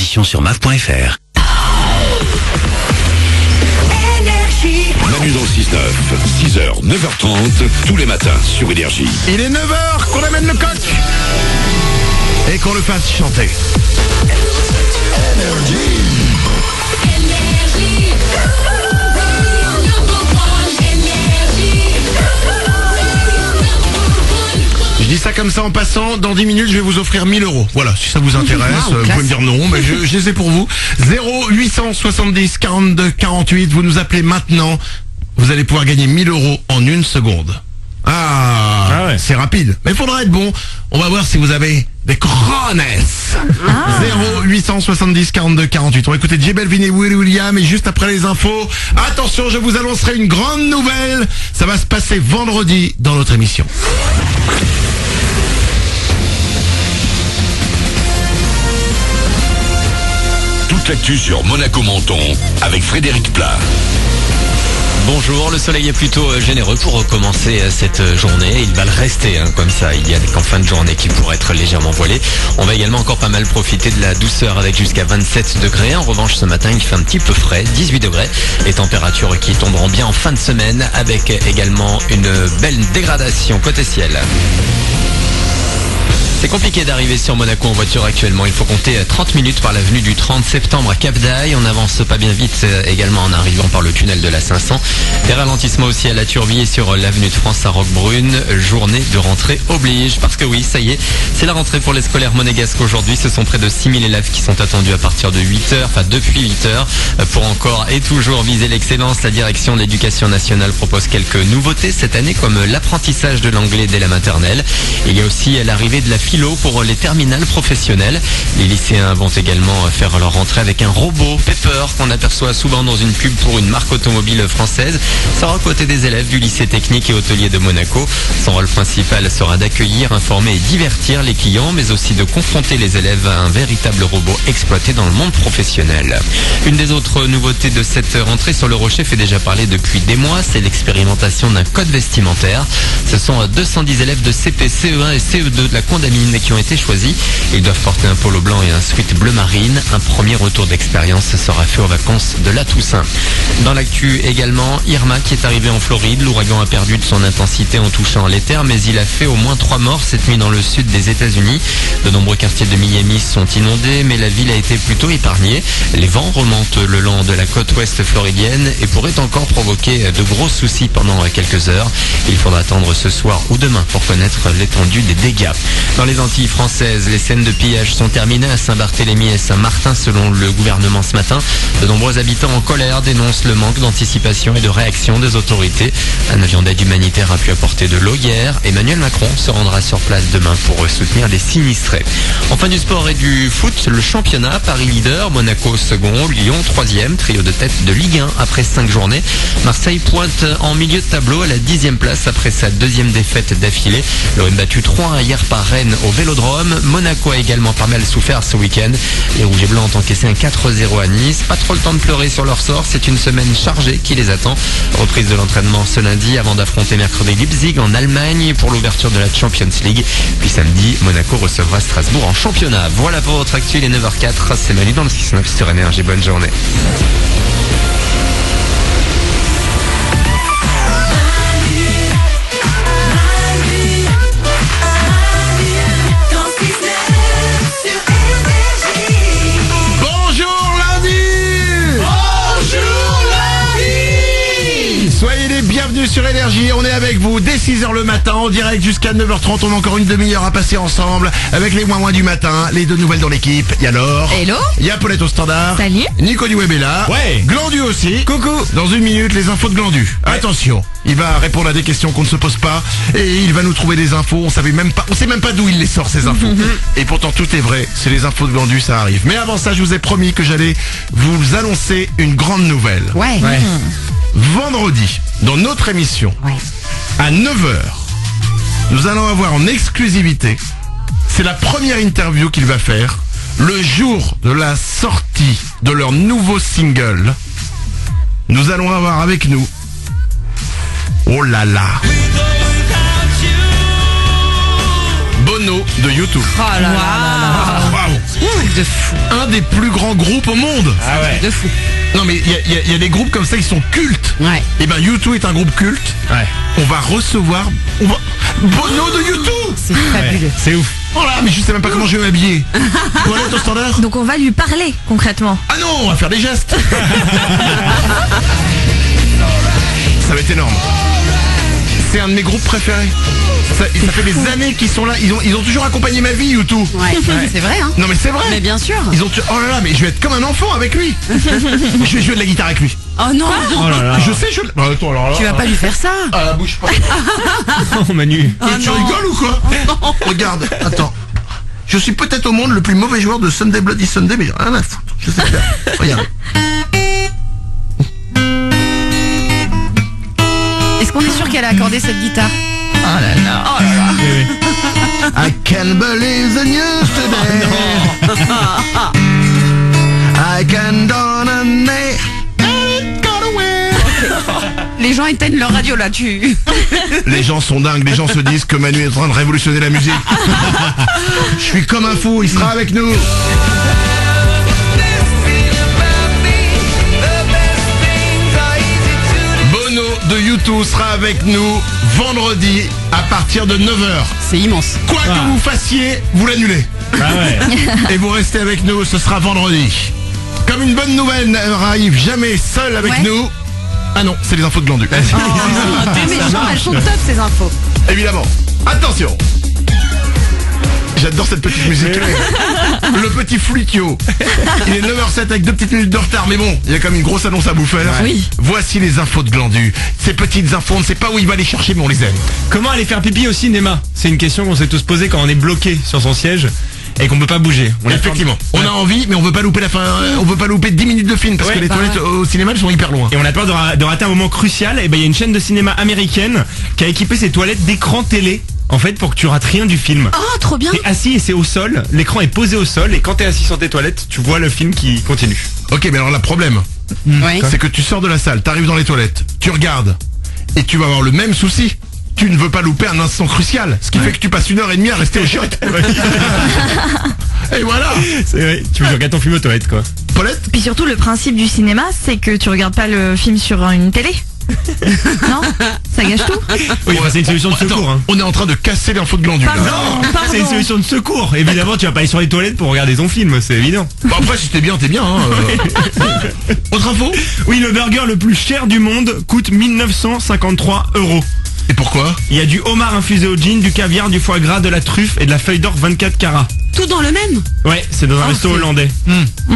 Conditions sur MAF.fr. Manu dans le 6-9, 6h, 9h30, tous les matins sur Énergie. Il est 9h qu'on amène le coq et qu'on le fasse chanter. Je dis ça comme ça en passant, dans 10 minutes je vais vous offrir 1000 €. Voilà, si ça vous intéresse, vous pouvez me dire non, mais je les ai pour vous. 0870 42 48, vous nous appelez maintenant, vous allez pouvoir gagner 1000 € en une seconde. Ah ouais. C'est rapide, mais il faudra être bon. On va voir si vous avez des crones. 0870 42 48. On va écouter J Balvin et Willy William et juste après les infos, attention, je vous annoncerai une grande nouvelle. Ça va se passer vendredi dans notre émission. Toute l'actu sur Monaco Menton avec Frédéric Plat. Bonjour, le soleil est plutôt généreux pour commencer cette journée. Il va le rester comme ça. Il y a qu'en fin de journée qui pourraient être légèrement voilés. On va également encore pas mal profiter de la douceur avec jusqu'à 27 degrés. En revanche, ce matin, il fait un petit peu frais, 18 degrés. Les températures qui tomberont bien en fin de semaine avec également une belle dégradation côté ciel. C'est compliqué d'arriver sur Monaco en voiture actuellement. Il faut compter 30 minutes par l'avenue du 30 septembre à Cap d'Aille. On n'avance pas bien vite également en arrivant par le tunnel de la 500. Des ralentissements aussi à la Turbie et sur l'avenue de France à Roquebrune. Journée de rentrée oblige. Parce que oui, ça y est, c'est la rentrée pour les scolaires monégasques aujourd'hui. Ce sont près de 6000 élèves qui sont attendus à partir de 8h, enfin depuis 8h. Pour encore et toujours viser l'excellence, la direction de l'éducation nationale propose quelques nouveautés cette année comme l'apprentissage de l'anglais dès la maternelle. Il y a aussi l'arrivée de la philo pour les terminales professionnelles. Les lycéens vont également faire leur rentrée avec un robot Pepper qu'on aperçoit souvent dans une pub pour une marque automobile française. Sera aux côtés des élèves du lycée technique et hôtelier de Monaco. Son rôle principal sera d'accueillir, informer et divertir les clients, mais aussi de confronter les élèves à un véritable robot exploité dans le monde professionnel. Une des autres nouveautés de cette rentrée sur le Rocher fait déjà parler depuis des mois, c'est l'expérimentation d'un code vestimentaire. Ce sont 210 élèves de CP, CE1 et CE2 de la Condamine qui ont été choisis. Ils doivent porter un polo blanc et un sweat bleu marine. Un premier retour d'expérience sera fait aux vacances de la Toussaint. Dans l'actu également, Irma qui est arrivé en Floride. L'ouragan a perdu de son intensité en touchant les terres, mais il a fait au moins 3 morts cette nuit dans le sud des États-Unis. De nombreux quartiers de Miami sont inondés, mais la ville a été plutôt épargnée. Les vents remontent le long de la côte ouest floridienne et pourraient encore provoquer de gros soucis pendant quelques heures. Il faudra attendre ce soir ou demain pour connaître l'étendue des dégâts. Dans les Antilles françaises, les scènes de pillage sont terminées à Saint-Barthélemy et Saint-Martin selon le gouvernement ce matin. De nombreux habitants en colère dénoncent le manque d'anticipation et de réaction des autorités. Un avion d'aide humanitaire a pu apporter de l'eau hier. Emmanuel Macron se rendra sur place demain pour soutenir les sinistrés. Enfin du sport et du foot, le championnat, Paris leader, Monaco second, Lyon troisième, trio de tête de Ligue 1 après 5 journées. Marseille pointe en milieu de tableau à la 10e place après sa 2e défaite d'affilée. L'OM battu 3-1 hier par Rennes au Vélodrome. Monaco a également pas mal souffert ce week-end. Les Rouges et Blancs ont encaissé un 4-0 à Nice. Pas trop le temps de pleurer sur leur sort. C'est une semaine chargée qui les attend. Reprise de l'entraînement ce lundi avant d'affronter mercredi Leipzig en Allemagne pour l'ouverture de la Champions League. Puis samedi, Monaco recevra Strasbourg en championnat. Voilà pour votre actu, il est 9h04. C'est Manu dans le 6-9 sur Énergie. Bonne journée. Bienvenue sur Énergie, on est avec vous dès 6h le matin, en direct jusqu'à 9h30, on a encore une demi-heure à passer ensemble avec les moins du matin, les deux nouvelles dans l'équipe, il y a Laure, hello, il y a Paulette au standard, salut, Nico du Web est là, ouais, Glandu aussi, coucou, dans une minute les infos de Glandu, ouais. Attention, il va répondre à des questions qu'on ne se pose pas et il va nous trouver des infos, on sait même pas d'où il les sort ces infos, et pourtant tout est vrai, c'est les infos de Glandu, ça arrive, mais avant ça je vous ai promis que j'allais vous annoncer une grande nouvelle. Ouais. Vendredi, dans notre émission, à 9h, nous allons avoir en exclusivité, c'est la première interview qu'il va faire, le jour de la sortie de leur nouveau single. Nous allons avoir avec nous, oh là là, Bono de YouTube. Oh là là là là. Waouh. Truc de fou. Un des plus grands groupes au monde. Ah ouais. De fou. Non mais il y a des groupes comme ça qui sont cultes. Ouais. Et ben U2 est un groupe culte. Ouais. On va recevoir Bono de U2. C'est fabuleux. C'est ouf. Oh là, mais je sais même pas comment je vais m'habiller. Toilette au standard. Donc on va lui parler concrètement. Ah non, on va faire des gestes. Ça va être énorme. C'est un de mes groupes préférés. Ça fait des années qu'ils sont là. Ils ont toujours accompagné ma vie, U2. Ouais. C'est vrai, hein. Non mais c'est vrai. Mais bien sûr. Oh là là, mais je vais être comme un enfant avec lui. Je vais jouer de la guitare avec lui. Oh non. Oh là là. Je sais, attends, alors là. Tu vas pas lui faire ça. Ah, bouge pas. Oh Manu. Tu rigoles ou quoi? Regarde, attends. Je suis peut-être au monde le plus mauvais joueur de Sunday Bloody Sunday, mais j'ai rien à foutre. Je sais faire. Regarde. Est-ce qu'on est sûr qu'elle a accordé cette guitare? Oh là là. Oh là là. Oui, oui. I can believe the news today. I can dawn a day. Les gens éteignent leur radio là, Les gens sont dingues, les gens se disent que Manu est en train de révolutionner la musique. Je suis comme un fou, il sera avec nous. Bono de U2 sera avec nous vendredi à partir de 9h. C'est immense. Quoi que vous fassiez, vous l'annulez. Ah ouais. Et vous restez avec nous, ce sera vendredi. Comme une bonne nouvelle n'arrive jamais seule avec Ouais. nous. Ah non, c'est les infos de Glandu. T'es méchant, elles sont top ces infos. Évidemment. Attention. J'adore cette petite musique. Le petit Fluitio. Il est 9h07 avec 2 petites minutes de retard, mais bon, il y a quand même une grosse annonce à vous faire. Oui. Voici les infos de Glandu. Ces petites infos, on ne sait pas où il va les chercher, mais on les aime. Comment aller faire pipi au cinéma? C'est une question qu'on s'est tous posée quand on est bloqué sur son siège et qu'on peut pas bouger. Effectivement. On a envie, mais on veut pas louper la fin. On veut pas louper 10 minutes de film parce Ouais, que les bah toilettes au cinéma, elles sont hyper loin. Et on a peur de rater un moment crucial. Et ben il y a une chaîne de cinéma américaine qui a équipé ses toilettes d'écran télé. En fait, pour que tu rates rien du film. Oh, trop bien. T'es assis et c'est au sol. L'écran est posé au sol et quand t'es assis sur tes toilettes, tu vois le film qui continue. Ok, mais alors le problème, Oui. c'est que tu sors de la salle, t'arrives dans les toilettes, tu regardes, et tu vas avoir le même souci. Tu ne veux pas louper un instant crucial, ce qui fait que tu passes 1h30 à rester au chiottes. Et voilà. C'est vrai. Tu regardes ton film aux toilettes quoi. Paulette, Puis surtout le principe du cinéma, c'est que tu regardes pas le film sur une télé. Non, ça gâche tout. Oui, enfin, c'est une solution de secours. attends, Hein. on est en train de casser l'info de Glandu. là. Pardon, pardon. C'est une solution de secours. Évidemment, tu vas pas aller sur les toilettes pour regarder ton film, c'est évident. Bon, après, si t'es bien, t'es bien. Hein. Autre info? Oui, le burger le plus cher du monde coûte 1953 €. Et pourquoi? Il y a du homard infusé au gin, du caviar, du foie gras, de la truffe et de la feuille d'or 24 carats. Tout dans le même. Ouais, c'est dans un resto hollandais.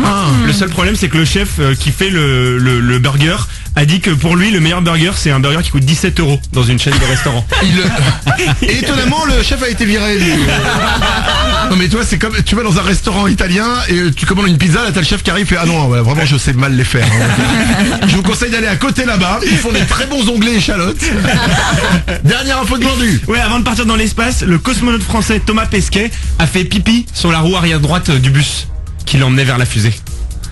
Ah. Le seul problème, c'est que le chef qui fait le burger a dit que pour lui, le meilleur burger, c'est un burger qui coûte 17 € dans une chaîne de restaurants. Et étonnamment, le chef a été viré. lui. Non mais toi, c'est comme tu vas dans un restaurant italien et tu commandes une pizza, là t'as le chef qui arrive et ah non, ouais, vraiment je sais mal les faire. Hein. Je vous conseille d'aller à côté là-bas. Ils font des très bons onglets échalotes. Dernière info de Glandu. Ouais, avant de partir dans l'espace, le cosmonaute français Thomas Pesquet a fait pipi sur la roue arrière droite du bus qui l'emmenait vers la fusée.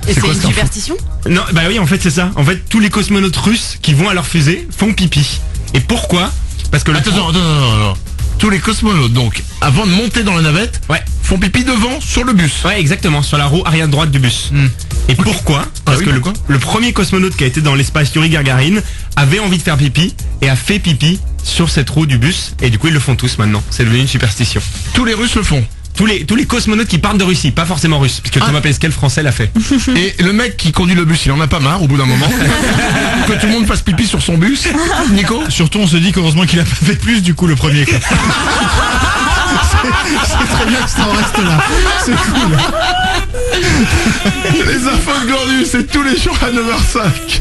Et c'est quoi une cette info? superstition? Non, bah oui, en fait c'est ça. En fait, tous les cosmonautes russes qui vont à leur fusée font pipi. Et pourquoi? Parce que Attends. Tous les cosmonautes, donc, avant de monter dans la navette, Ouais. font pipi devant sur le bus. Ouais, exactement, sur la roue arrière droite du bus. Et pourquoi? Parce oui, que pourquoi le premier cosmonaute qui a été dans l'espace, Yuri Gagarin, avait envie de faire pipi et a fait pipi sur cette roue du bus. Et du coup, ils le font tous maintenant. C'est devenu une superstition. Tous les Russes le font. Tous les cosmonautes qui partent de Russie, pas forcément russes, puisque Thomas Pesquet, le français, l'a fait. Et le mec qui conduit le bus, il en a pas marre au bout d'un moment que tout le monde fasse pipi sur son bus. Nico? Surtout, on se dit qu'heureusement qu'il a pas fait plus, du coup, le premier. Quoi. C'est très bien que ça en reste là. C'est cool. Les infos de Glandu, c'est tous les jours à 9h05.